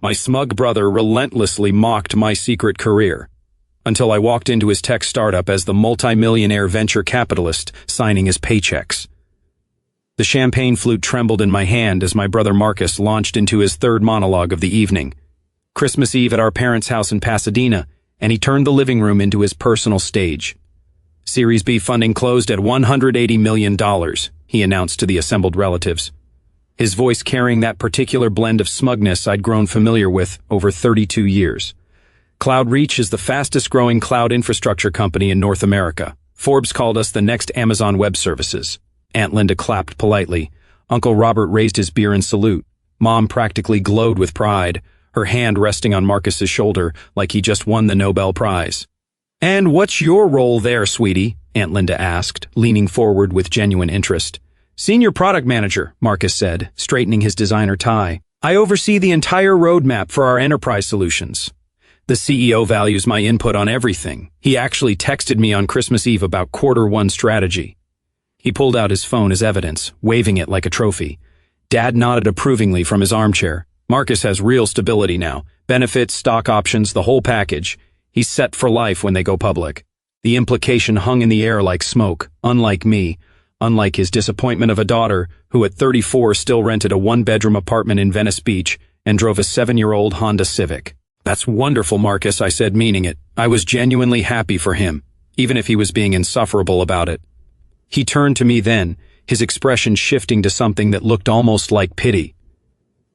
My smug brother relentlessly mocked my secret career, until I walked into his tech startup as the multi-millionaire venture capitalist signing his paychecks. The champagne flute trembled in my hand as my brother Marcus launched into his third monologue of the evening. Christmas Eve at our parents' house in Pasadena, and he turned the living room into his personal stage. Series B funding closed at $180 million, he announced to the assembled relatives, his voice carrying that particular blend of smugness I'd grown familiar with over 32 years. CloudReach is the fastest-growing cloud infrastructure company in North America. Forbes called us the next Amazon Web Services. Aunt Linda clapped politely. Uncle Robert raised his beer in salute. Mom practically glowed with pride, her hand resting on Marcus's shoulder like he just won the Nobel Prize. "And what's your role there, sweetie?" Aunt Linda asked, leaning forward with genuine interest. "Senior Product Manager," Marcus said, straightening his designer tie. "I oversee the entire roadmap for our enterprise solutions. The CEO values my input on everything. He actually texted me on Christmas Eve about Q1 strategy." He pulled out his phone as evidence, waving it like a trophy. Dad nodded approvingly from his armchair. Marcus has real stability now. Benefits, stock options, the whole package. He's set for life when they go public. The implication hung in the air like smoke, unlike me, unlike his disappointment of a daughter who at 34 still rented a one-bedroom apartment in Venice Beach and drove a 7-year-old Honda Civic. "That's wonderful, Marcus," I said, meaning it. I was genuinely happy for him, even if he was being insufferable about it. He turned to me then, his expression shifting to something that looked almost like pity.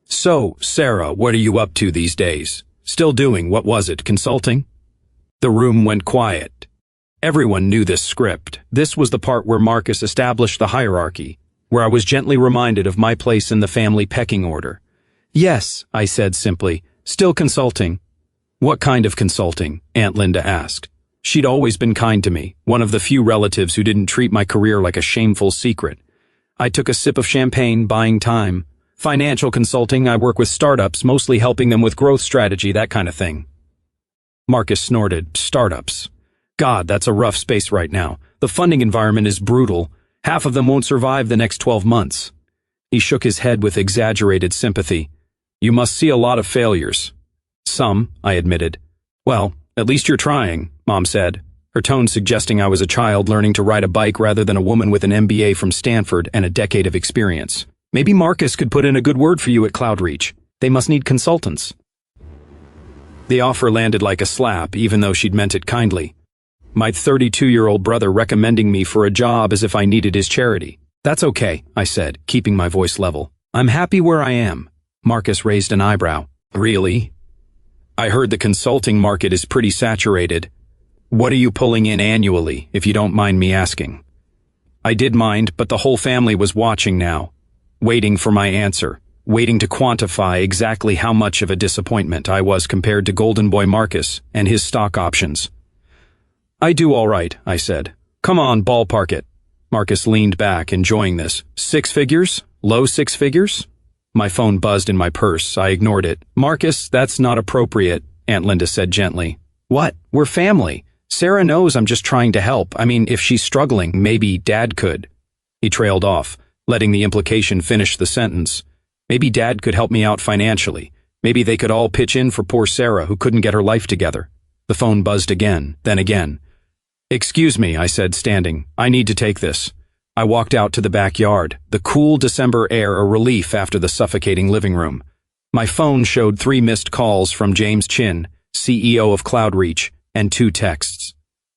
"So, Sarah, what are you up to these days? Still doing, what was it, consulting?" The room went quiet. Everyone knew this script. This was the part where Marcus established the hierarchy, where I was gently reminded of my place in the family pecking order. "Yes," I said simply, "still consulting." "What kind of consulting?" Aunt Linda asked. She'd always been kind to me, one of the few relatives who didn't treat my career like a shameful secret. I took a sip of champagne, buying time. "Financial consulting, I work with startups, mostly helping them with growth strategy, that kind of thing." Marcus snorted. "Startups. God, that's a rough space right now. The funding environment is brutal. Half of them won't survive the next 12 months. He shook his head with exaggerated sympathy. "You must see a lot of failures." "Some," I admitted. "Well, at least you're trying," Mom said, her tone suggesting I was a child learning to ride a bike rather than a woman with an MBA from Stanford and a decade of experience. "Maybe Marcus could put in a good word for you at CloudReach. They must need consultants." The offer landed like a slap, even though she'd meant it kindly. My 32-year-old brother recommending me for a job as if I needed his charity. "That's okay," I said, keeping my voice level. "I'm happy where I am." Marcus raised an eyebrow. "Really? I heard the consulting market is pretty saturated. What are you pulling in annually, if you don't mind me asking?" I did mind, but the whole family was watching now, waiting for my answer, waiting to quantify exactly how much of a disappointment I was compared to Golden Boy Marcus and his stock options. "I do all right," I said. "Come on, ballpark it." Marcus leaned back, enjoying this. "6 figures? Low 6 figures?" My phone buzzed in my purse. I ignored it. "Marcus, that's not appropriate," Aunt Linda said gently. "What? We're family. Sarah knows I'm just trying to help. I mean, if she's struggling, maybe Dad could." He trailed off, letting the implication finish the sentence. Maybe Dad could help me out financially. Maybe they could all pitch in for poor Sarah who couldn't get her life together. The phone buzzed again, then again. "Excuse me," I said, standing. "I need to take this." I walked out to the backyard, the cool December air a relief after the suffocating living room. My phone showed 3 missed calls from James Chin, CEO of CloudReach, and 2 texts.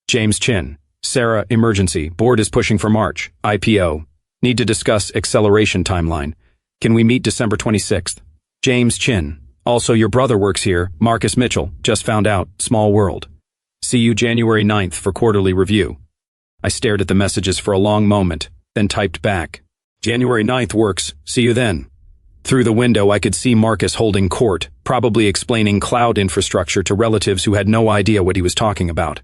James Chin: "Sarah, emergency. Board is pushing for March. IPO. Need to discuss acceleration timeline. Can we meet December 26th? James Chin: "Also, your brother works here, Marcus Mitchell. Just found out. Small world. See you January 9th for quarterly review." I stared at the messages for a long moment, then typed back. "January 9th works. See you then." Through the window, I could see Marcus holding court, probably explaining cloud infrastructure to relatives who had no idea what he was talking about.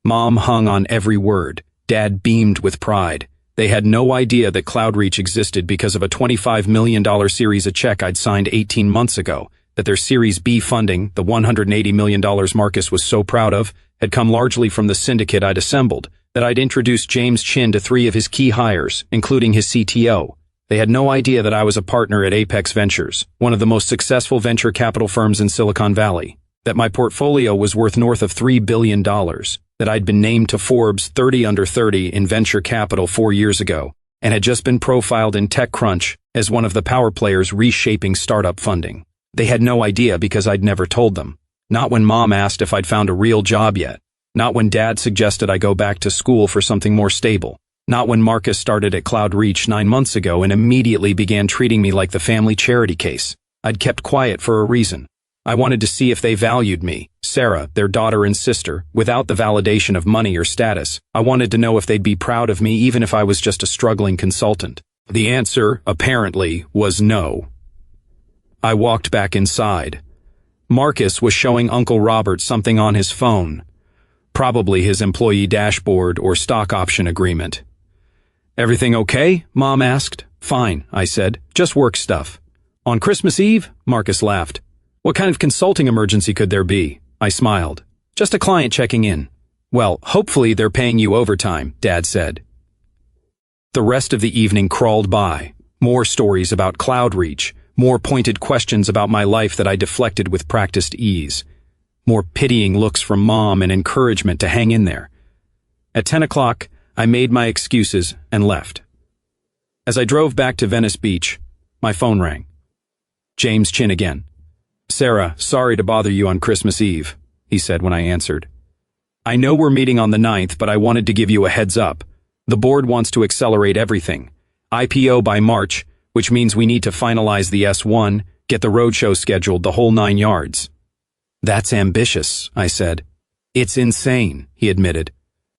Mom hung on every word. Dad beamed with pride. They had no idea that CloudReach existed because of a $25 million Series A check I'd signed 18 months ago, that their Series B funding, the $180 million Marcus was so proud of, had come largely from the syndicate I'd assembled, that I'd introduced James Chin to 3 of his key hires, including his CTO, They had no idea that I was a partner at Apex Ventures, one of the most successful venture capital firms in Silicon Valley, that my portfolio was worth north of $3 billion, that I'd been named to Forbes 30 Under 30 in venture capital 4 years ago, and had just been profiled in TechCrunch as one of the power players reshaping startup funding. They had no idea because I'd never told them. Not when Mom asked if I'd found a real job yet. Not when Dad suggested I go back to school for something more stable. Not when Marcus started at CloudReach 9 months ago and immediately began treating me like the family charity case. I'd kept quiet for a reason. I wanted to see if they valued me, Sarah, their daughter and sister, without the validation of money or status. I wanted to know if they'd be proud of me even if I was just a struggling consultant. The answer, apparently, was no. I walked back inside. Marcus was showing Uncle Robert something on his phone. Probably his employee dashboard or stock option agreement. "Everything okay?" Mom asked. "Fine," I said. "Just work stuff." "On Christmas Eve?" Marcus laughed. "What kind of consulting emergency could there be?" I smiled. "Just a client checking in." "Well, hopefully they're paying you overtime," Dad said. The rest of the evening crawled by. More stories about CloudReach, more pointed questions about my life that I deflected with practiced ease. More pitying looks from Mom and encouragement to hang in there. At 10 o'clock, I made my excuses and left. As I drove back to Venice Beach, my phone rang. James Chin again. "Sarah, sorry to bother you on Christmas Eve," he said when I answered. "I know we're meeting on the 9th, but I wanted to give you a heads up. The board wants to accelerate everything. IPO by March, which means we need to finalize the S1, get the roadshow scheduled, the whole 9 yards. "That's ambitious," I said. "It's insane," he admitted.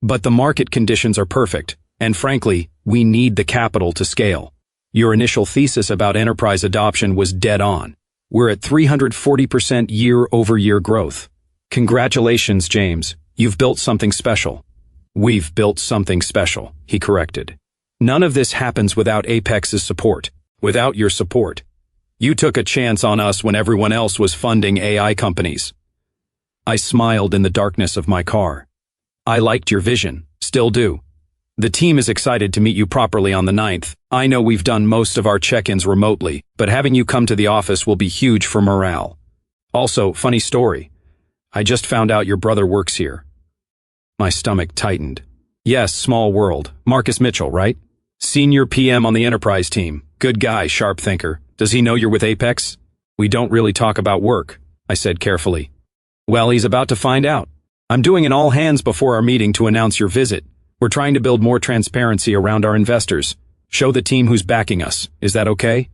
"But the market conditions are perfect, and frankly, we need the capital to scale. Your initial thesis about enterprise adoption was dead on. We're at 340% year-over-year growth. Congratulations, James. You've built something special." "We've built something special," he corrected. "None of this happens without Apex's support, without your support. You took a chance on us when everyone else was funding AI companies." I smiled in the darkness of my car. "I liked your vision, still do. The team is excited to meet you properly on the 9th. I know we've done most of our check-ins remotely, but having you come to the office will be huge for morale. Also, funny story. I just found out your brother works here." My stomach tightened. "Yes, small world. Marcus Mitchell, right? Senior PM on the enterprise team. Good guy, sharp thinker. Does he know you're with Apex?" "We don't really talk about work," I said carefully. "Well, he's about to find out. I'm doing an all hands before our meeting to announce your visit. We're trying to build more transparency around our investors. Show the team who's backing us. Is that okay?"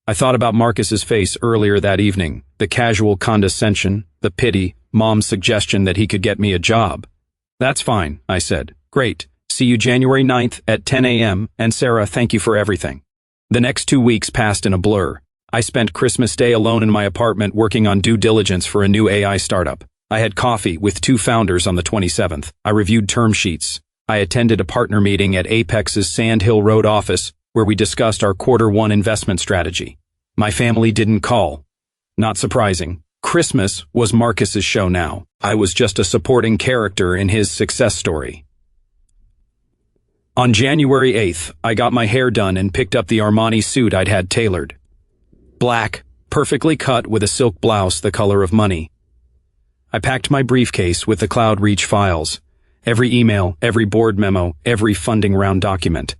I thought about Marcus's face earlier that evening, the casual condescension, the pity, Mom's suggestion that he could get me a job. "That's fine," I said. "Great. See you January 9th at 10 a.m. and Sarah, thank you for everything." The next 2 weeks passed in a blur. I spent Christmas Day alone in my apartment working on due diligence for a new AI startup. I had coffee with 2 founders on the 27th. I reviewed term sheets. I attended a partner meeting at Apex's Sand Hill Road office where we discussed our Q1 investment strategy. My family didn't call. Not surprising. Christmas was Marcus's show now. I was just a supporting character in his success story. On January 8th, I got my hair done and picked up the Armani suit I'd had tailored. Black, perfectly cut with a silk blouse the color of money. I packed my briefcase with the CloudReach files. Every email, every board memo, every funding round document.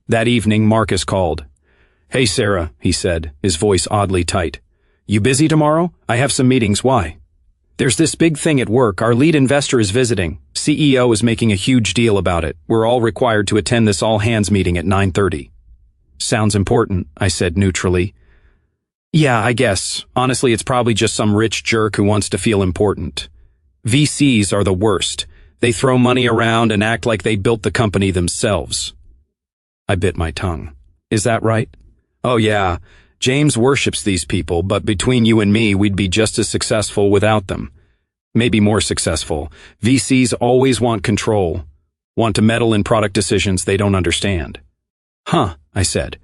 That evening, Marcus called. "Hey, Sarah," he said, his voice oddly tight. "You busy tomorrow? I have some meetings. Why?" "There's this big thing at work. Our lead investor is visiting. CEO is making a huge deal about it. We're all required to attend this all-hands meeting at 9:30. "Sounds important," I said neutrally. "Yeah, I guess. Honestly, it's probably just some rich jerk who wants to feel important. VCs are the worst. They throw money around and act like they built the company themselves." I bit my tongue. "Is that right?" "Oh yeah, James worships these people, but between you and me, we'd be just as successful without them. Maybe more successful. VCs always want control, want to meddle in product decisions they don't understand." "Huh," I said.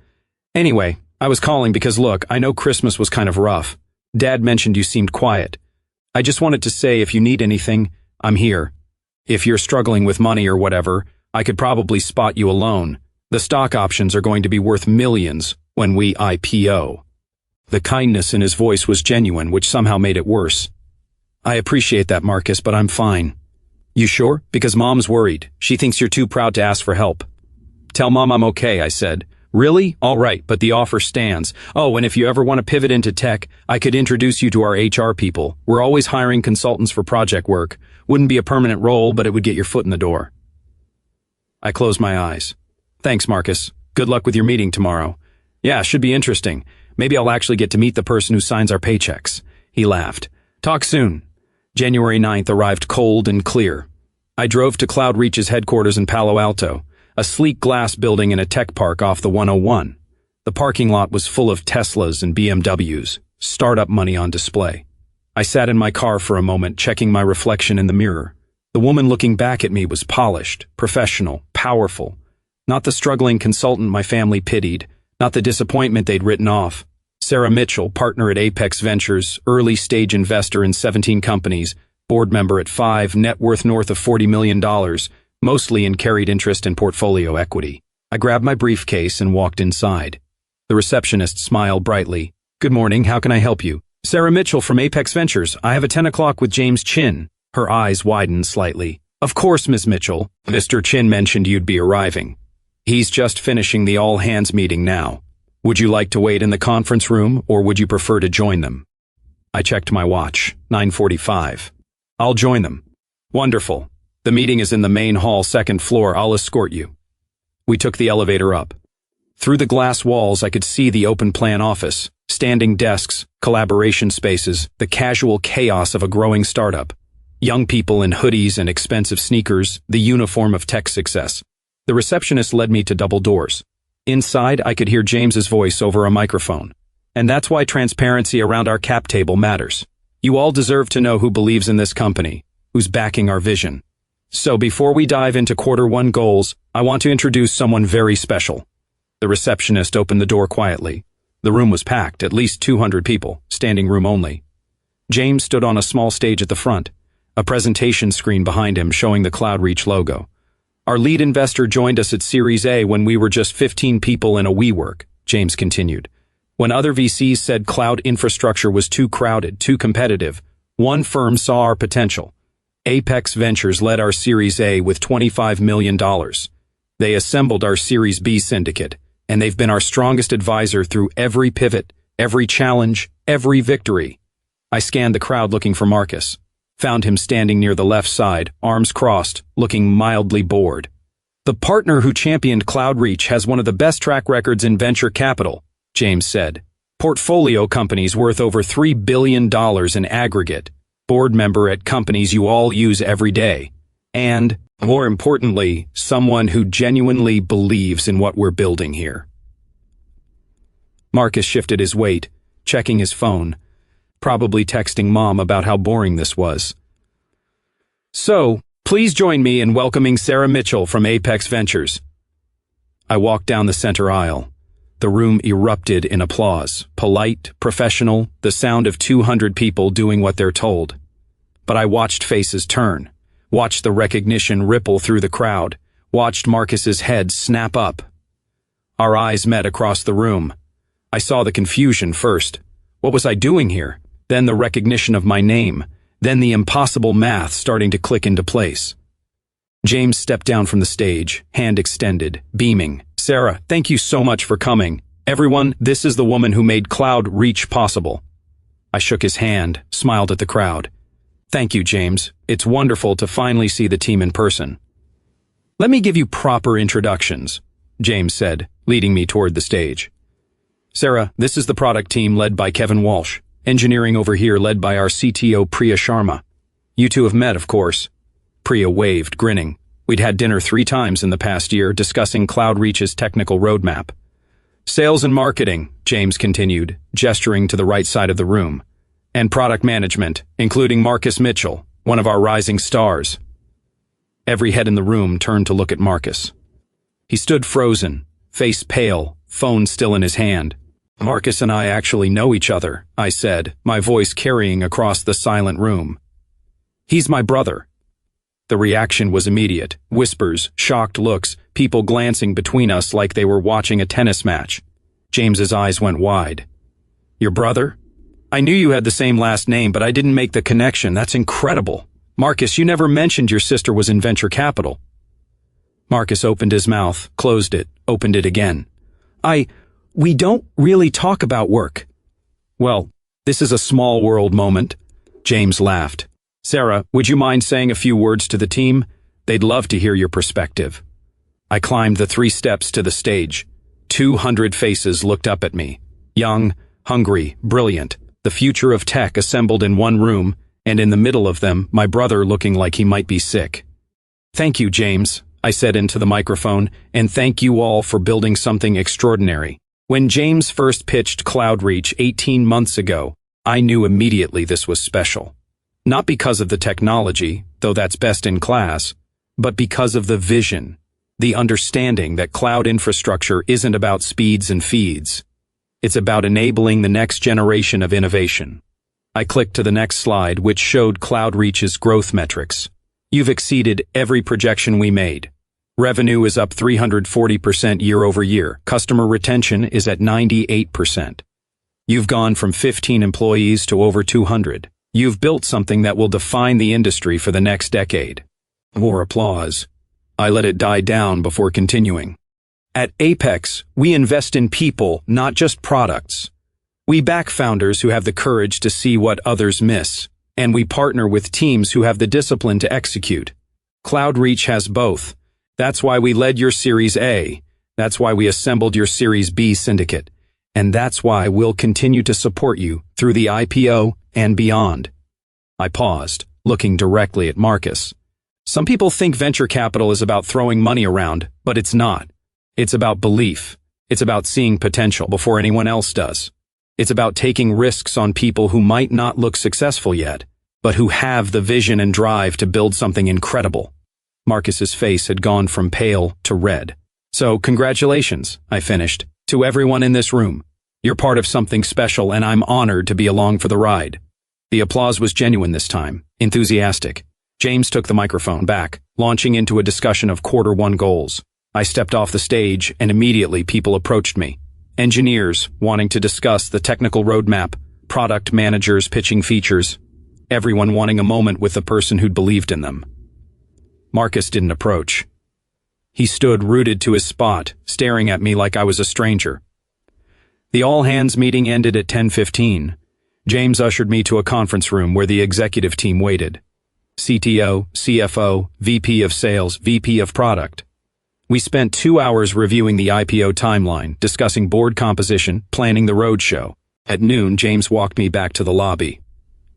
"Anyway, I was calling because look, I know Christmas was kind of rough. Dad mentioned you seemed quiet. I just wanted to say if you need anything, I'm here. If you're struggling with money or whatever, I could probably spot you a loan. The stock options are going to be worth millions when we IPO. The kindness in his voice was genuine, which somehow made it worse. I appreciate that, Marcus, but I'm fine. You sure? Because Mom's worried. She thinks you're too proud to ask for help. Tell Mom I'm okay, I said. Really? All right, but the offer stands. Oh, and if you ever want to pivot into tech, I could introduce you to our HR people. We're always hiring consultants for project work. Wouldn't be a permanent role, but it would get your foot in the door. I closed my eyes. Thanks, Marcus. Good luck with your meeting tomorrow. Yeah, should be interesting. Maybe I'll actually get to meet the person who signs our paychecks. He laughed. Talk soon. January 9th arrived cold and clear. I drove to CloudReach's headquarters in Palo Alto, a sleek glass building in a tech park off the 101. The parking lot was full of Teslas and BMWs, startup money on display. I sat in my car for a moment, checking my reflection in the mirror. The woman looking back at me was polished, professional, powerful. Not the struggling consultant my family pitied, not the disappointment they'd written off. Sarah Mitchell, partner at Apex Ventures, early-stage investor in 17 companies, board member at 5, net worth north of $40 million, mostly in carried interest and portfolio equity. I grabbed my briefcase and walked inside. The receptionist smiled brightly. Good morning, how can I help you? Sarah Mitchell from Apex Ventures. I have a 10 o'clock with James Chin. Her eyes widened slightly. Of course, Ms. Mitchell. Mr. Chin mentioned you'd be arriving. He's just finishing the all-hands meeting now. Would you like to wait in the conference room, or would you prefer to join them? I checked my watch. 9:45. I'll join them. Wonderful. The meeting is in the main hall, second floor. I'll escort you. We took the elevator up. Through the glass walls, I could see the open plan office, standing desks, collaboration spaces, the casual chaos of a growing startup. Young people in hoodies and expensive sneakers, the uniform of tech success. The receptionist led me to double doors. Inside, I could hear James's voice over a microphone. And that's why transparency around our cap table matters. You all deserve to know who believes in this company, who's backing our vision. So before we dive into Q1 goals, I want to introduce someone very special. The receptionist opened the door quietly. The room was packed, at least 200 people, standing room only. James stood on a small stage at the front, a presentation screen behind him showing the CloudReach logo. Our lead investor joined us at Series A when we were just 15 people in a WeWork, James continued. When other VCs said cloud infrastructure was too crowded, too competitive, one firm saw our potential. Apex Ventures led our Series A with $25 million. They assembled our Series B syndicate, and they've been our strongest advisor through every pivot, every challenge, every victory. I scanned the crowd looking for Marcus. Found him standing near the left side, arms crossed, looking mildly bored. The partner who championed CloudReach has one of the best track records in venture capital, James said. Portfolio companies worth over $3 billion in aggregate. Board member at companies you all use every day. And, more importantly, someone who genuinely believes in what we're building here. Marcus shifted his weight, checking his phone. Probably texting Mom about how boring this was. So, please join me in welcoming Sarah Mitchell from Apex Ventures. I walked down the center aisle. The room erupted in applause, polite, professional, the sound of 200 people doing what they're told. But I watched faces turn, watched the recognition ripple through the crowd, watched Marcus's head snap up. Our eyes met across the room. I saw the confusion first. What was I doing here? Then the recognition of my name, then the impossible math starting to click into place. James stepped down from the stage, hand extended, beaming. Sarah, thank you so much for coming. Everyone, this is the woman who made CloudReach possible. I shook his hand, smiled at the crowd. Thank you, James. It's wonderful to finally see the team in person. Let me give you proper introductions, James said, leading me toward the stage. Sarah, this is the product team led by Kevin Walsh. Engineering over here led by our CTO Priya Sharma. You two have met, of course. Priya waved, grinning. We'd had dinner 3 times in the past year discussing CloudReach's technical roadmap. Sales and marketing, James continued, gesturing to the right side of the room. And product management, including Marcus Mitchell, one of our rising stars. Every head in the room turned to look at Marcus. He stood frozen, face pale, phone still in his hand. Marcus and I actually know each other, I said, my voice carrying across the silent room. He's my brother. The reaction was immediate. Whispers, shocked looks, people glancing between us like they were watching a tennis match. James's eyes went wide. Your brother? I knew you had the same last name, but I didn't make the connection. That's incredible. Marcus, you never mentioned your sister was in venture capital. Marcus opened his mouth, closed it, opened it again. We don't really talk about work. Well, this is a small world moment. James laughed. Sarah, would you mind saying a few words to the team? They'd love to hear your perspective. I climbed the 3 steps to the stage. 200 faces looked up at me. Young, hungry, brilliant. The future of tech assembled in one room, and in the middle of them, my brother looking like he might be sick. Thank you, James, I said into the microphone, and thank you all for building something extraordinary. When James first pitched CloudReach 18 months ago, I knew immediately this was special. Not because of the technology, though that's best in class, but because of the vision, the understanding that cloud infrastructure isn't about speeds and feeds. It's about enabling the next generation of innovation. I clicked to the next slide, which showed CloudReach's growth metrics. You've exceeded every projection we made. Revenue is up 340% year over year. Customer retention is at 98%. You've gone from 15 employees to over 200. You've built something that will define the industry for the next decade. More applause. I let it die down before continuing. At Apex, we invest in people, not just products. We back founders who have the courage to see what others miss, and we partner with teams who have the discipline to execute. CloudReach has both. That's why we led your Series A. That's why we assembled your Series B syndicate. And that's why we'll continue to support you through the IPO and beyond. I paused, looking directly at Marcus. Some people think venture capital is about throwing money around, but it's not. It's about belief. It's about seeing potential before anyone else does. It's about taking risks on people who might not look successful yet, but who have the vision and drive to build something incredible. Marcus's face had gone from pale to red. So, congratulations, I finished, to everyone in this room. You're part of something special, and I'm honored to be along for the ride. The applause was genuine this time, enthusiastic. James took the microphone back, launching into a discussion of Q1 goals. I stepped off the stage, and immediately people approached me. Engineers wanting to discuss the technical roadmap, product managers pitching features, everyone wanting a moment with the person who'd believed in them. Marcus didn't approach. He stood rooted to his spot, staring at me like I was a stranger. The all-hands meeting ended at 10:15. James ushered me to a conference room where the executive team waited. CTO, CFO, VP of Sales, VP of Product. We spent 2 hours reviewing the IPO timeline, discussing board composition, planning the roadshow. At noon, James walked me back to the lobby.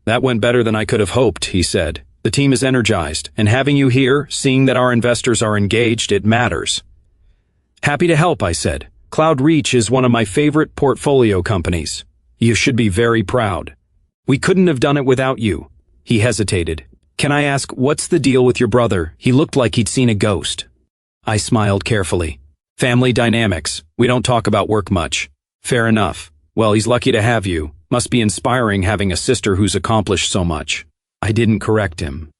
That went better than I could have hoped, he said. The team is energized, and having you here, seeing that our investors are engaged, it matters. Happy to help, I said. CloudReach is one of my favorite portfolio companies. You should be very proud. We couldn't have done it without you. He hesitated. Can I ask, what's the deal with your brother? He looked like he'd seen a ghost. I smiled carefully. Family dynamics. We don't talk about work much. Fair enough. Well, he's lucky to have you. Must be inspiring having a sister who's accomplished so much. I didn't correct him.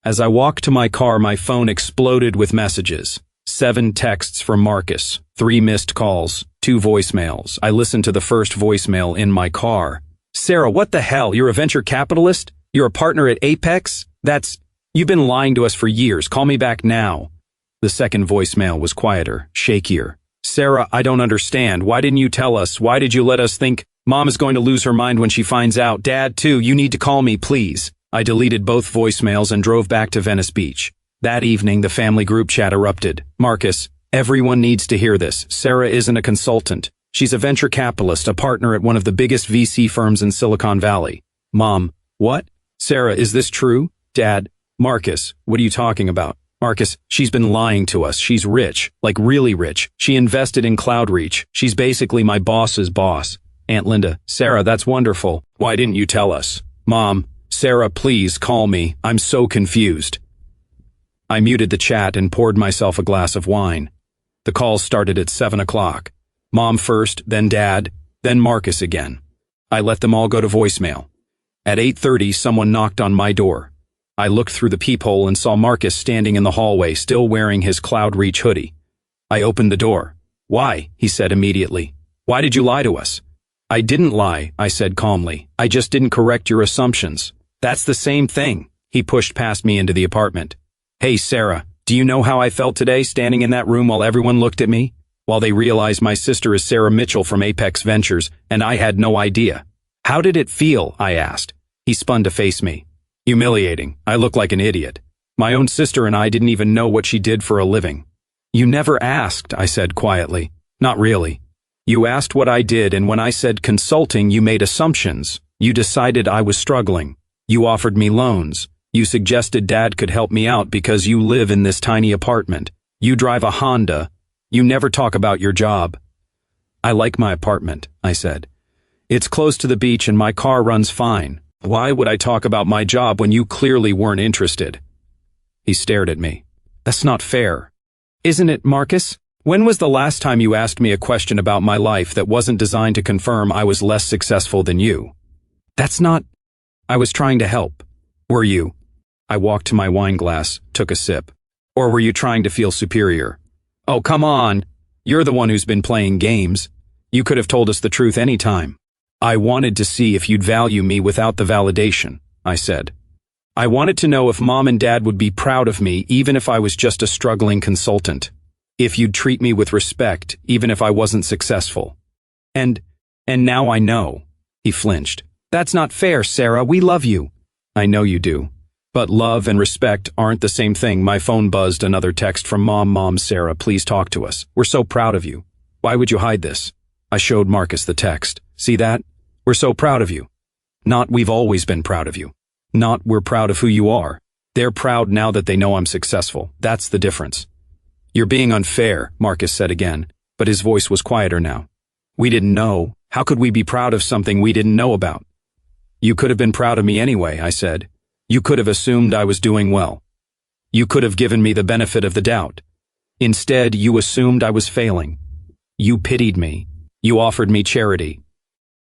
As I walked to my car, my phone exploded with messages. 7 texts from Marcus, 3 missed calls, 2 voicemails. I listened to the first voicemail in my car. Sarah, what the hell? You're a venture capitalist? You're a partner at Apex? You've been lying to us for years. Call me back now. The second voicemail was quieter, shakier. Sarah, I don't understand. Why didn't you tell us? Why did you let us think Mom is going to lose her mind when she finds out? Dad, too, you need to call me, please. I deleted both voicemails and drove back to Venice Beach. That evening, the family group chat erupted. Marcus, everyone needs to hear this. Sarah isn't a consultant. She's a venture capitalist, a partner at one of the biggest VC firms in Silicon Valley. Mom, what? Sarah, is this true? Dad, Marcus, what are you talking about? Marcus, she's been lying to us. She's rich, like really rich. She invested in CloudReach. She's basically my boss's boss. Aunt Linda, Sarah, that's wonderful. Why didn't you tell us? Mom, Sarah, please call me. I'm so confused. I muted the chat and poured myself a glass of wine. The call started at 7 o'clock. Mom first, then Dad, then Marcus again. I let them all go to voicemail. At 8:30, someone knocked on my door. I looked through the peephole and saw Marcus standing in the hallway, still wearing his CloudReach hoodie. I opened the door. Why? He said immediately. Why did you lie to us? I didn't lie, I said calmly. I just didn't correct your assumptions. That's the same thing. He pushed past me into the apartment. Hey, Sarah, do you know how I felt today standing in that room while everyone looked at me? While they realized my sister is Sarah Mitchell from Apex Ventures, and I had no idea. How did it feel? I asked. He spun to face me. Humiliating. I look like an idiot. My own sister and I didn't even know what she did for a living. You never asked, I said quietly. Not really. You asked what I did, and when I said consulting, you made assumptions. You decided I was struggling. You offered me loans. You suggested Dad could help me out because you live in this tiny apartment. You drive a Honda. You never talk about your job. I like my apartment, I said. It's close to the beach and my car runs fine. Why would I talk about my job when you clearly weren't interested? He stared at me. That's not fair. Isn't it, Marcus? When was the last time you asked me a question about my life that wasn't designed to confirm I was less successful than you? That's not... I was trying to help. Were you? I walked to my wine glass, took a sip. Or were you trying to feel superior? Oh, come on. You're the one who's been playing games. You could have told us the truth any time. I wanted to see if you'd value me without the validation, I said. I wanted to know if Mom and Dad would be proud of me even if I was just a struggling consultant. If you'd treat me with respect even if I wasn't successful. And now I know. He flinched. That's not fair, Sarah. We love you. I know you do. But love and respect aren't the same thing. My phone buzzed. Another text from Mom, Sarah, please talk to us. We're so proud of you. Why would you hide this? I showed Marcus the text. See that? We're so proud of you. Not we've always been proud of you. Not we're proud of who you are. They're proud now that they know I'm successful. That's the difference. You're being unfair, Marcus said again, but his voice was quieter now. We didn't know. How could we be proud of something we didn't know about? You could have been proud of me anyway, I said. You could have assumed I was doing well. You could have given me the benefit of the doubt. Instead, you assumed I was failing. You pitied me. You offered me charity.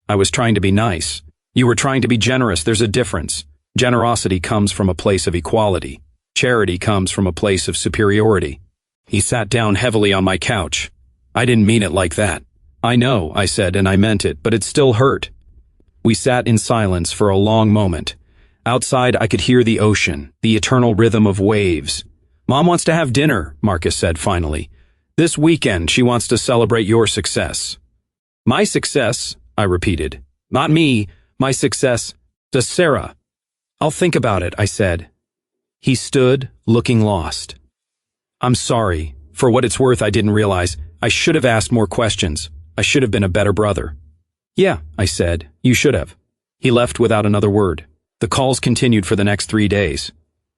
I was trying to be nice. You were trying to be generous. There's a difference. Generosity comes from a place of equality. Charity comes from a place of superiority. He sat down heavily on my couch. I didn't mean it like that. I know, I said, and I meant it, but it still hurt. We sat in silence for a long moment. Outside, I could hear the ocean, the eternal rhythm of waves. Mom wants to have dinner, Marcus said finally. This weekend, she wants to celebrate your success. My success, I repeated. Not me, my success. To Sarah. I'll think about it, I said. He stood, looking lost. I'm sorry. For what it's worth, I didn't realize. I should have asked more questions. I should have been a better brother. Yeah, I said. You should have. He left without another word. The calls continued for the next 3 days.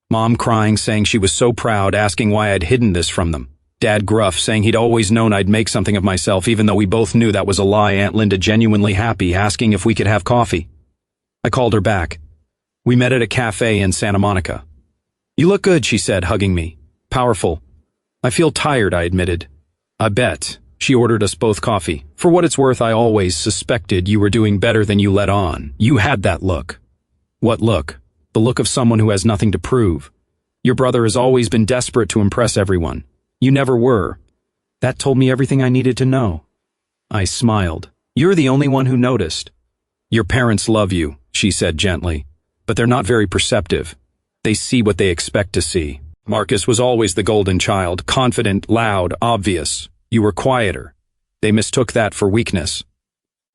Mom crying, saying she was so proud, asking why I'd hidden this from them. Dad gruff, saying he'd always known I'd make something of myself, even though we both knew that was a lie. Aunt Linda genuinely happy, asking if we could have coffee. I called her back. We met at a cafe in Santa Monica. You look good, she said, hugging me. Powerful. I feel tired, I admitted. I bet. She ordered us both coffee. For what it's worth, I always suspected you were doing better than you let on. You had that look. What look? The look of someone who has nothing to prove. Your brother has always been desperate to impress everyone. You never were. That told me everything I needed to know. I smiled. You're the only one who noticed. Your parents love you, she said gently, but they're not very perceptive. They see what they expect to see. Marcus was always the golden child, confident, loud, obvious. You were quieter. They mistook that for weakness.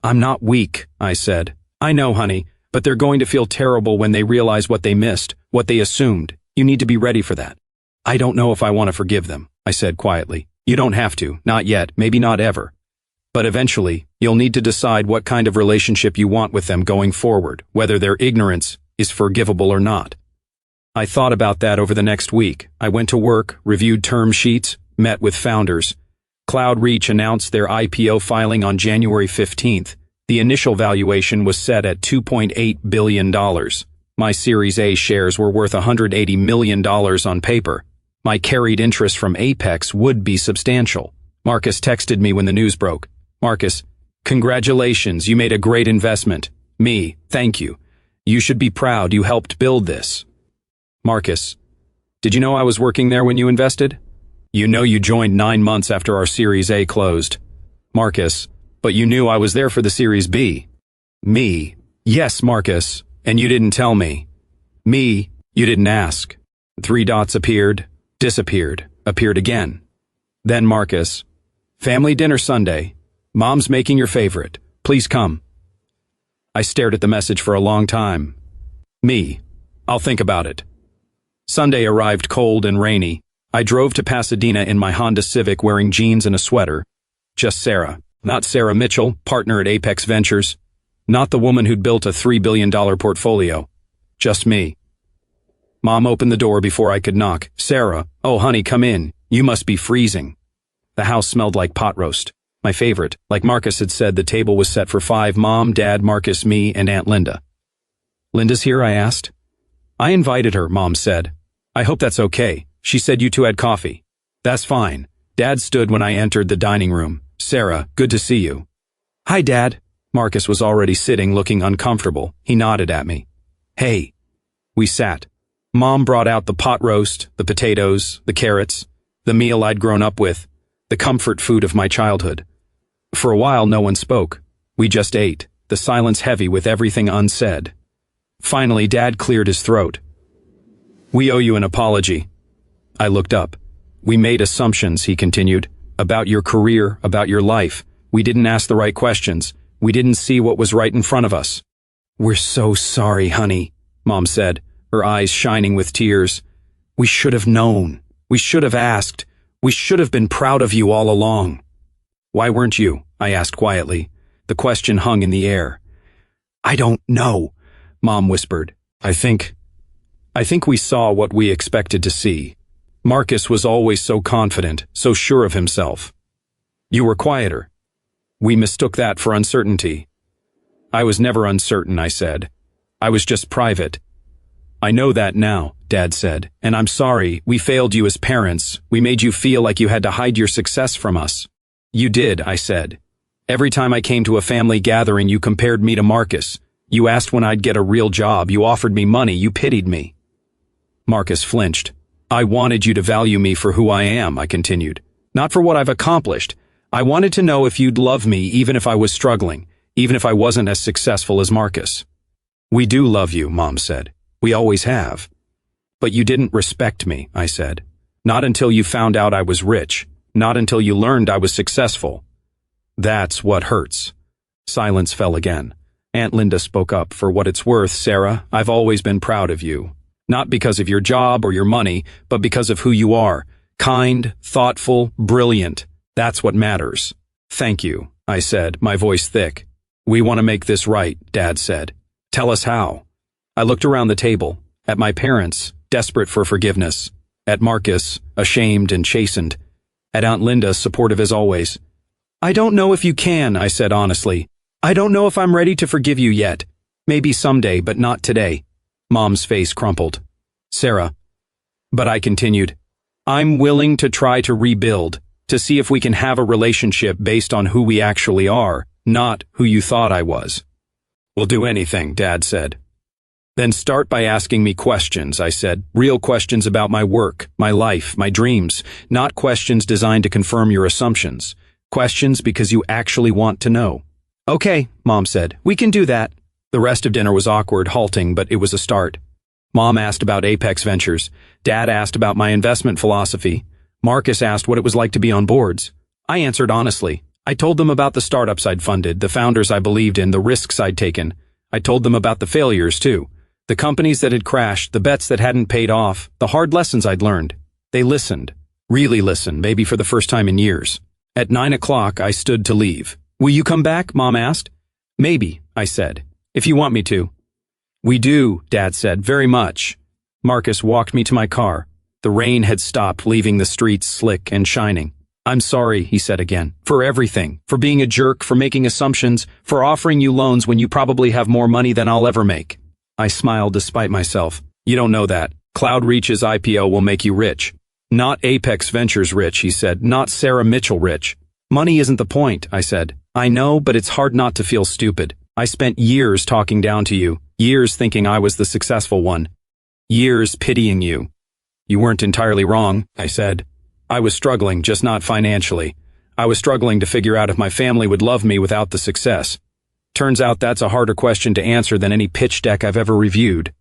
I'm not weak, I said. I know, honey. But they're going to feel terrible when they realize what they missed, what they assumed. You need to be ready for that. I don't know if I want to forgive them, I said quietly. You don't have to, not yet, maybe not ever. But eventually, you'll need to decide what kind of relationship you want with them going forward, whether their ignorance is forgivable or not. I thought about that over the next week. I went to work, reviewed term sheets, met with founders. CloudReach announced their IPO filing on January 15th. The initial valuation was set at $2.8 billion. My Series A shares were worth $180 million on paper. My carried interest from Apex would be substantial. Marcus texted me when the news broke. Marcus, congratulations, you made a great investment. Me, thank you. You should be proud you helped build this. Marcus, did you know I was working there when you invested? You know you joined 9 months after our Series A closed. Marcus, But you knew I was there for the Series B. Me. Yes, Marcus. And you didn't tell me. Me. You didn't ask. 3 dots appeared, disappeared, appeared again. Then Marcus. Family dinner Sunday. Mom's making your favorite. Please come. I stared at the message for a long time. Me. I'll think about it. Sunday arrived cold and rainy. I drove to Pasadena in my Honda Civic wearing jeans and a sweater. Just Sarah. Not Sarah Mitchell, partner at Apex Ventures. Not the woman who'd built a $3 billion portfolio. Just me. Mom opened the door before I could knock. Sarah, oh honey, come in. You must be freezing. The house smelled like pot roast. My favorite. Like Marcus had said, the table was set for 5: Mom, Dad, Marcus, me, and Aunt Linda. Linda's here, I asked. I invited her, Mom said. I hope that's okay. She said you two had coffee. That's fine. Dad stood when I entered the dining room. Sarah, good to see you. Hi, Dad. Marcus was already sitting, looking uncomfortable. He nodded at me. Hey. We sat. Mom brought out the pot roast, the potatoes, the carrots, the meal I'd grown up with, the comfort food of my childhood. For a while, no one spoke. We just ate, the silence heavy with everything unsaid. Finally, Dad cleared his throat. We owe you an apology. I looked up. We made assumptions, he continued, about your career, about your life. We didn't ask the right questions. We didn't see what was right in front of us. We're so sorry, honey, Mom said, her eyes shining with tears. We should have known. We should have asked. We should have been proud of you all along. Why weren't you? I asked quietly. The question hung in the air. I don't know, Mom whispered. I think we saw what we expected to see. Marcus was always so confident, so sure of himself. You were quieter. We mistook that for uncertainty. I was never uncertain, I said. I was just private. I know that now, Dad said, and I'm sorry, we failed you as parents. We made you feel like you had to hide your success from us. You did, I said. Every time I came to a family gathering, you compared me to Marcus. You asked when I'd get a real job. You offered me money. You pitied me. Marcus flinched. I wanted you to value me for who I am, I continued. Not for what I've accomplished. I wanted to know if you'd love me even if I was struggling, even if I wasn't as successful as Marcus. We do love you, Mom said. We always have. But you didn't respect me, I said. Not until you found out I was rich. Not until you learned I was successful. That's what hurts. Silence fell again. Aunt Linda spoke up. For what it's worth, Sarah, I've always been proud of you. Not because of your job or your money, but because of who you are. Kind, thoughtful, brilliant. That's what matters. Thank you, I said, my voice thick. We want to make this right, Dad said. Tell us how. I looked around the table, at my parents, desperate for forgiveness, at Marcus, ashamed and chastened, at Aunt Linda, supportive as always. I don't know if you can, I said honestly. I don't know if I'm ready to forgive you yet. Maybe someday, but not today. Mom's face crumpled. Sarah. But I continued. I'm willing to try to rebuild, to see if we can have a relationship based on who we actually are, not who you thought I was. We'll do anything, Dad said. Then start by asking me questions, I said. Real questions about my work, my life, my dreams, not questions designed to confirm your assumptions. Questions because you actually want to know. Okay, Mom said. We can do that. The rest of dinner was awkward, halting, but it was a start. Mom asked about Apex Ventures. Dad asked about my investment philosophy. Marcus asked what it was like to be on boards. I answered honestly. I told them about the startups I'd funded, the founders I believed in, the risks I'd taken. I told them about the failures, too. The companies that had crashed, the bets that hadn't paid off, the hard lessons I'd learned. They listened. Really listened, maybe for the first time in years. At 9 o'clock, I stood to leave. Will you come back? Mom asked. Maybe, I said. If you want me to. We do, Dad said, very much. Marcus walked me to my car. The rain had stopped, leaving the streets slick and shining. I'm sorry, he said again, for everything, for being a jerk, for making assumptions, for offering you loans when you probably have more money than I'll ever make. I smiled despite myself. You don't know that. CloudReach's IPO will make you rich. Not Apex Ventures rich, he said, not Sarah Mitchell rich. Money isn't the point, I said. I know, but it's hard not to feel stupid. I spent years talking down to you, years thinking I was the successful one, years pitying you. You weren't entirely wrong, I said. I was struggling, just not financially. I was struggling to figure out if my family would love me without the success. Turns out that's a harder question to answer than any pitch deck I've ever reviewed.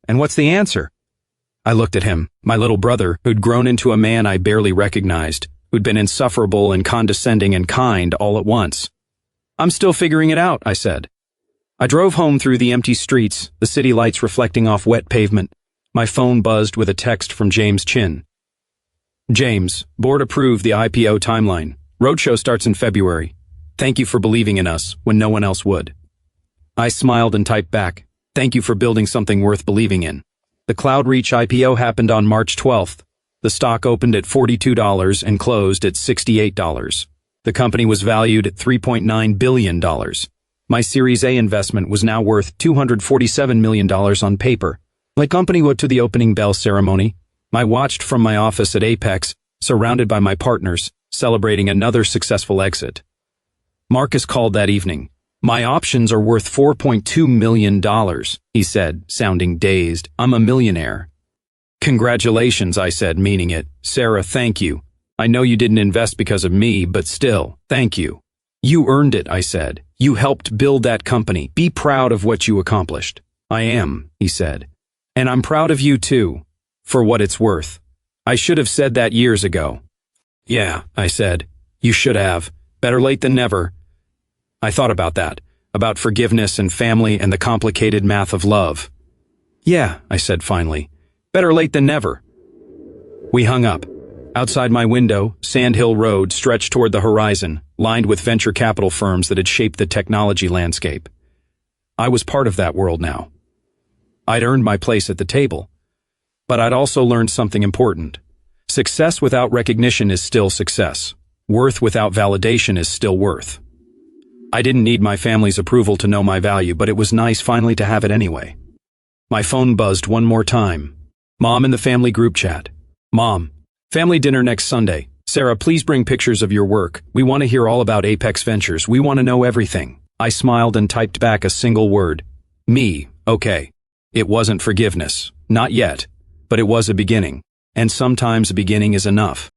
And what's the answer? I looked at him, my little brother, who'd grown into a man I barely recognized, who'd been insufferable and condescending and kind all at once. I'm still figuring it out, I said. I drove home through the empty streets, the city lights reflecting off wet pavement. My phone buzzed with a text from James Chin. James, board approved the IPO timeline. Roadshow starts in February. Thank you for believing in us when no one else would. I smiled and typed back, thank you for building something worth believing in. The CloudReach IPO happened on March 12th. The stock opened at $42 and closed at $68. The company was valued at $3.9 billion. My Series A investment was now worth $247 million on paper. My company went to the opening bell ceremony. I watched from my office at Apex, surrounded by my partners, celebrating another successful exit. Marcus called that evening. My options are worth $4.2 million, he said, sounding dazed. I'm a millionaire. Congratulations, I said, meaning it. Sarah, thank you. I know you didn't invest because of me, but still, thank you. You earned it, I said. You helped build that company. Be proud of what you accomplished. I am, he said. And I'm proud of you too. For what it's worth. I should have said that years ago. Yeah, I said. You should have. Better late than never. I thought about that. About forgiveness and family and the complicated math of love. Yeah, I said finally. Better late than never. We hung up. Outside my window, Sand Hill Road stretched toward the horizon, lined with venture capital firms that had shaped the technology landscape. I was part of that world now. I'd earned my place at the table. But I'd also learned something important. Success without recognition is still success. Worth without validation is still worth. I didn't need my family's approval to know my value, but it was nice finally to have it anyway. My phone buzzed one more time. Mom in the family group chat. Mom, family dinner next Sunday. Sarah, please bring pictures of your work. We want to hear all about Apex Ventures. We want to know everything. I smiled and typed back a single word. Me, okay. It wasn't forgiveness. Not yet. But it was a beginning. And sometimes a beginning is enough.